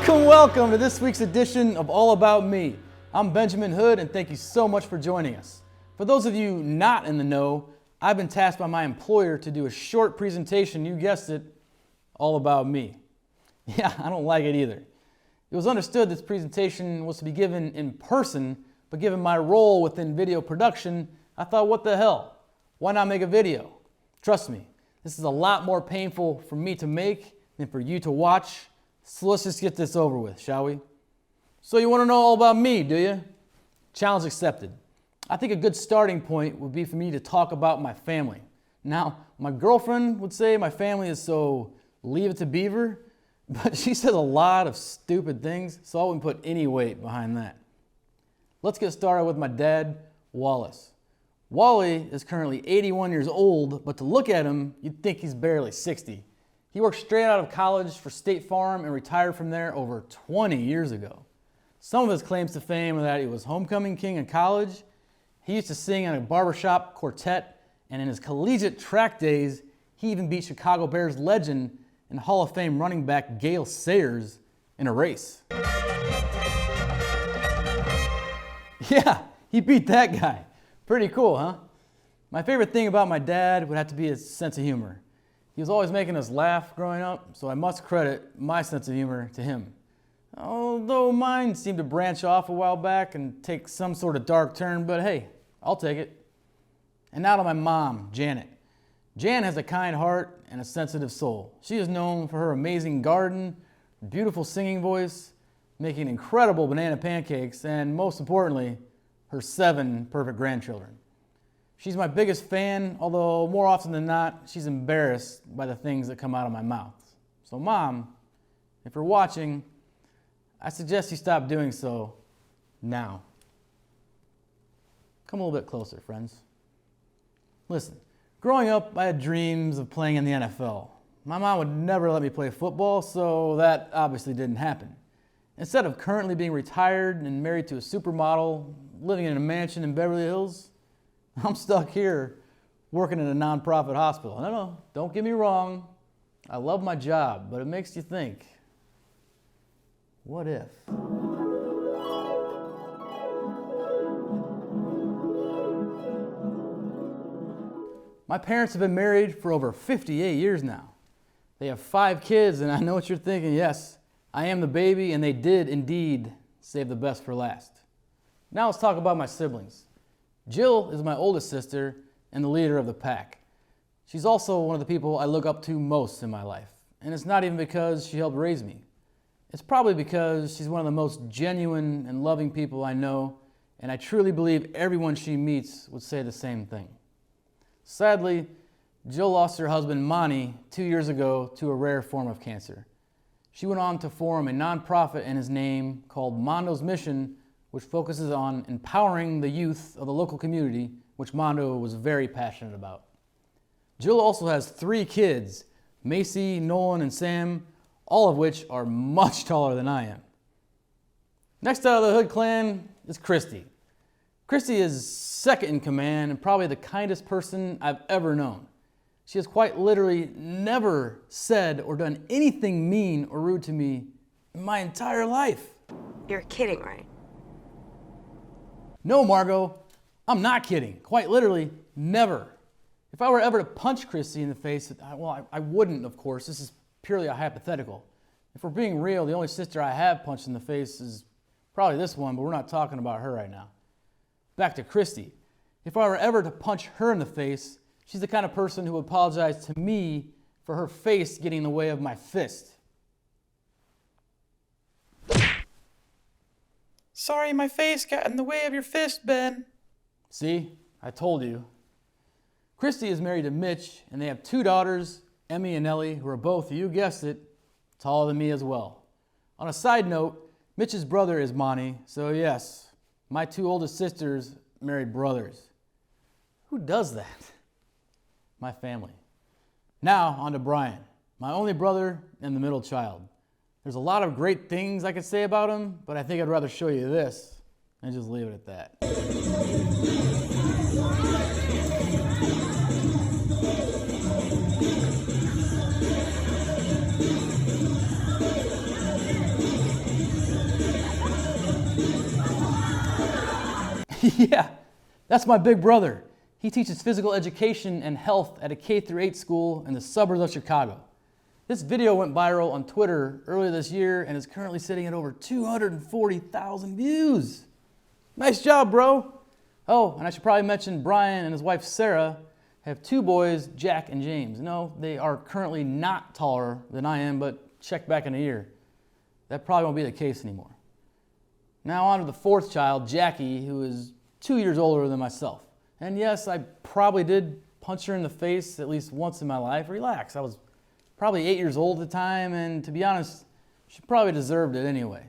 Welcome to this week's edition of All About Me. I'm Benjamin Hood, and thank you so much for joining us. For those of you not in the know, I've been tasked by my employer to do a short presentation, you guessed it, all about me. Yeah, I don't like it either. It was understood this presentation was to be given in person, but given my role within video production, I thought, what the hell? Why not make a video? Trust me, this is a lot more painful for me to make than for you to watch. So let's just get this over with, shall we? So you want to know all about me, do you? Challenge accepted. I think a good starting point would be for me to talk about my family. Now, my girlfriend would say my family is so leave it to Beaver, but she says a lot of stupid things, so I wouldn't put any weight behind that. Let's get started with my dad, Wallace. Wally is currently 81 years old, but to look at him, you'd think he's barely 60. He worked straight out of college for State Farm and retired from there over 20 years ago. Some of his claims to fame are that he was homecoming king in college, he used to sing in a barbershop quartet, and in his collegiate track days, he even beat Chicago Bears legend and Hall of Fame running back Gale Sayers in a race. Yeah, he beat that guy. Pretty cool, huh? My favorite thing about my dad would have to be his sense of humor. He was always making us laugh growing up, so I must credit my sense of humor to him. Although mine seemed to branch off a while back and take some sort of dark turn, but hey, I'll take it. And now to my mom, Janet. Jan has a kind heart and a sensitive soul. She is known for her amazing garden, beautiful singing voice, making incredible banana pancakes, and most importantly, her 7 perfect grandchildren. She's my biggest fan, although more often than not, she's embarrassed by the things that come out of my mouth. So Mom, if you're watching, I suggest you stop doing so now. Come a little bit closer, friends. Listen, growing up, I had dreams of playing in the NFL. My mom would never let me play football, so that obviously didn't happen. Instead of currently being retired and married to a supermodel, living in a mansion in Beverly Hills, I'm stuck here working in a nonprofit hospital. No, don't get me wrong. I love my job, but it makes you think, what if? My parents have been married for over 58 years now. They have 5 kids, and I know what you're thinking. Yes, I am the baby, and they did indeed save the best for last. Now let's talk about my siblings. Jill is my oldest sister and the leader of the pack. She's also one of the people I look up to most in my life. And it's not even because she helped raise me. It's probably because she's one of the most genuine and loving people I know, and I truly believe everyone she meets would say the same thing. Sadly, Jill lost her husband Monty 2 years ago to a rare form of cancer. She went on to form a nonprofit in his name called Mondo's Mission, which focuses on empowering the youth of the local community, which Mondo was very passionate about. Jill also has 3 kids, Macy, Nolan, and Sam, all of which are much taller than I am. Next out of the Hood clan is Christy. Christy is second in command and probably the kindest person I've ever known. She has quite literally never said or done anything mean or rude to me in my entire life. You're kidding, right? No, Margot, I'm not kidding. Quite literally, never. If I were ever to punch Christy in the face, I wouldn't, of course. This is purely a hypothetical. If we're being real, the only sister I have punched in the face is probably this one, but we're not talking about her right now. Back to Christy. If I were ever to punch her in the face, she's the kind of person who would apologize to me for her face getting in the way of my fist. Sorry, my face got in the way of your fist, Ben. See, I told you. Christy is married to Mitch, and they have 2 daughters, Emmy and Ellie, who are both, you guessed it, taller than me as well. On a side note, Mitch's brother is Monty, so yes, my 2 oldest sisters married brothers. Who does that? My family. Now, on to Brian, my only brother and the middle child. There's a lot of great things I could say about him, but I think I'd rather show you this and just leave it at that. Yeah, that's my big brother. He teaches physical education and health at a K-8 school in the suburbs of Chicago. This video went viral on Twitter earlier this year and is currently sitting at over 240,000 views. Nice job, bro. Oh, and I should probably mention Brian and his wife Sarah have two boys, Jack and James. No, they are currently not taller than I am, but check back in a year. That probably won't be the case anymore. Now on to the fourth child, Jackie, who is 2 years older than myself. And yes, I probably did punch her in the face at least once in my life. Relax, I was probably 8 years old at the time, and to be honest, she probably deserved it anyway.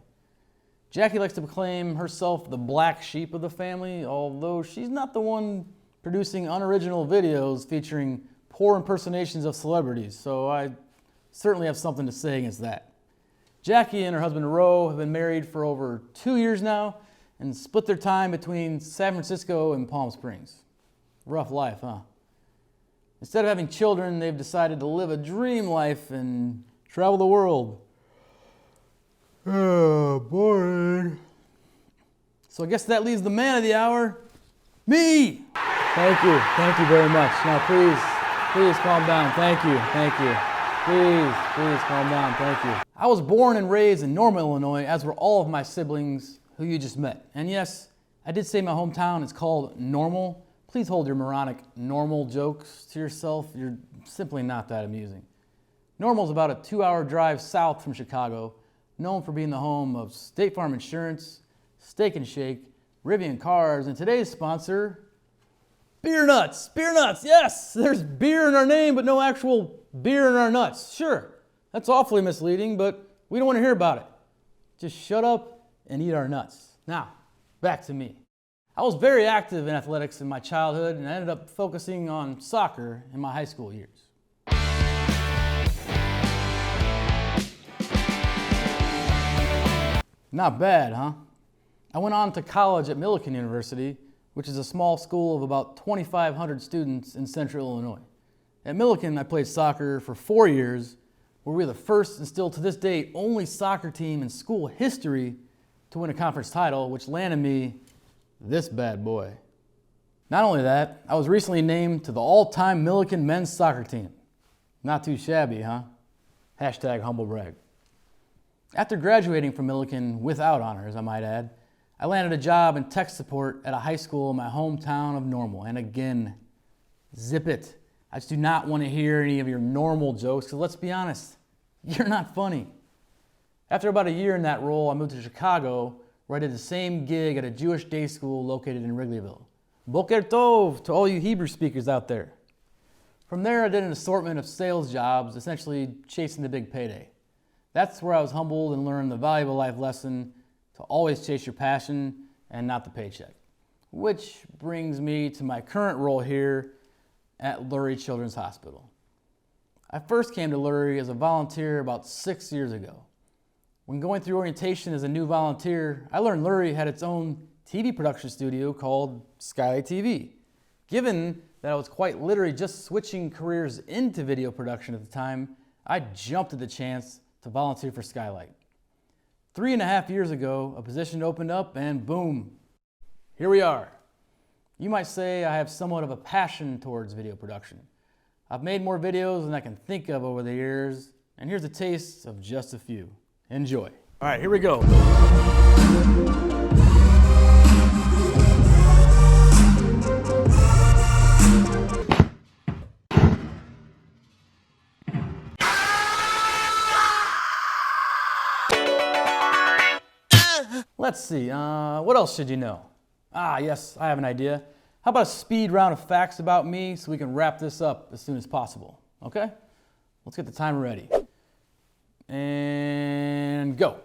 Jackie likes to proclaim herself the black sheep of the family, although she's not the one producing unoriginal videos featuring poor impersonations of celebrities, so I certainly have something to say against that. Jackie and her husband Ro have been married for over 2 years now and split their time between San Francisco and Palm Springs. Rough life, huh? Instead of having children, they've decided to live a dream life and travel the world. Oh, boring. So I guess that leaves the man of the hour, me. Thank you very much. Now please calm down. Thank you. Please calm down. Thank you. I was born and raised in Normal, Illinois, as were all of my siblings who you just met. And yes, I did say my hometown is called Normal. Please hold your moronic normal jokes to yourself. You're simply not that amusing. Normal is about a 2-hour drive south from Chicago, known for being the home of State Farm Insurance, Steak and Shake, Rivian Cars, and today's sponsor, Beer Nuts. Beer Nuts, yes! There's beer in our name, but no actual beer in our nuts. Sure, that's awfully misleading, but we don't want to hear about it. Just shut up and eat our nuts. Now, back to me. I was very active in athletics in my childhood, and I ended up focusing on soccer in my high school years. Not bad, huh? I went on to college at Millikan University, which is a small school of about 2,500 students in central Illinois. At Millikan, I played soccer for 4 years, where we were the first and still to this day only soccer team in school history to win a conference title, which landed me this bad boy. Not only that, I was recently named to the all-time Millikan men's soccer team. Not too shabby, huh? Hashtag humble brag. After graduating from Millikan without honors, I might add, I landed a job in tech support at a high school in my hometown of Normal. And again, zip it. I just do not want to hear any of your normal jokes, because let's be honest, you're not funny. After about a year in that role, I moved to Chicago, where I did the same gig at a Jewish day school located in Wrigleyville. Boker Tov to all you Hebrew speakers out there. From there, I did an assortment of sales jobs, essentially chasing the big payday. That's where I was humbled and learned the valuable life lesson to always chase your passion and not the paycheck. Which brings me to my current role here at Lurie Children's Hospital. I first came to Lurie as a volunteer about 6 years ago. When going through orientation as a new volunteer, I learned Lurie had its own TV production studio called Skylight TV. Given that I was quite literally just switching careers into video production at the time, I jumped at the chance to volunteer for Skylight. 3.5 years ago, a position opened up and boom, here we are. You might say I have somewhat of a passion towards video production. I've made more videos than I can think of over the years, and here's a taste of just a few. Enjoy. All right, here we go. Let's see, what else should you know? Yes, I have an idea. How about a speed round of facts about me so we can wrap this up as soon as possible, okay? Let's get the timer ready. And go.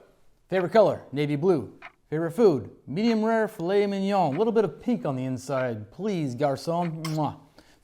Favorite color, navy blue. Favorite food, medium rare filet mignon. A little bit of pink on the inside, please, garçon. Mwah.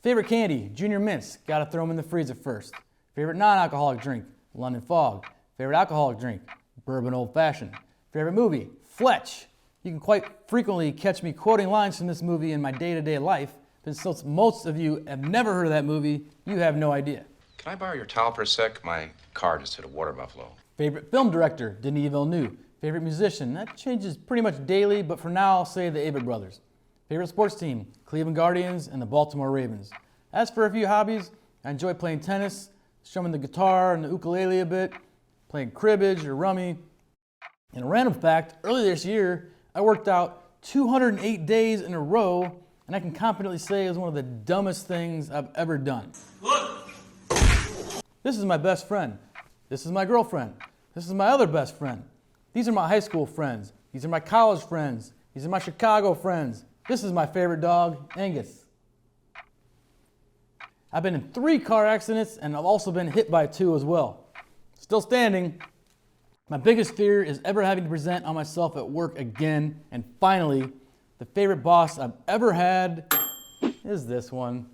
Favorite candy, Junior Mints. Gotta throw them in the freezer first. Favorite non-alcoholic drink, London Fog. Favorite alcoholic drink? Bourbon Old Fashioned. Favorite movie? Fletch. You can quite frequently catch me quoting lines from this movie in my day-to-day life, but since most of you have never heard of that movie, you have no idea. Can I borrow your towel for a sec? My car just hit a water buffalo. Favorite film director? Denis Villeneuve. Favorite musician? That changes pretty much daily, but for now I'll say the Avett Brothers. Favorite sports team? Cleveland Guardians and the Baltimore Ravens. As for a few hobbies, I enjoy playing tennis, strumming the guitar and the ukulele a bit, playing cribbage or rummy. And a random fact, earlier this year, I worked out 208 days in a row, and I can confidently say it was one of the dumbest things I've ever done. Look! This is my best friend. This is my girlfriend. This is my other best friend. These are my high school friends. These are my college friends. These are my Chicago friends. This is my favorite dog, Angus. I've been in 3 car accidents, and I've also been hit by 2 as well. Still standing. My biggest fear is ever having to present on myself at work again. And finally, the favorite boss I've ever had is this one.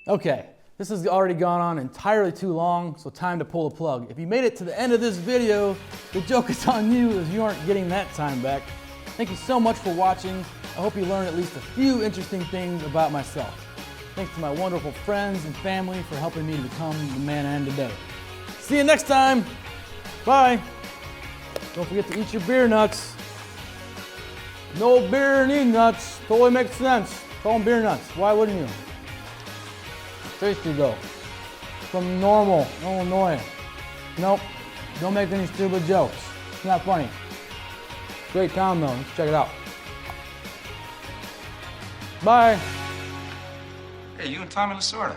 Okay, this has already gone on entirely too long, so time to pull the plug. If you made it to the end of this video, the joke is on you as you aren't getting that time back. Thank you so much for watching. I hope you learned at least a few interesting things about myself. Thanks to my wonderful friends and family for helping me to become the man I am today. See you next time. Bye. Don't forget to eat your beer nuts. No beer need nuts. Totally makes sense. Call them beer nuts. Why wouldn't you? Tasty though. From Normal, Illinois. Nope. Don't make any stupid jokes. It's not funny. Great town though. Let's check it out. Bye. Hey, you and Tommy Lasorda.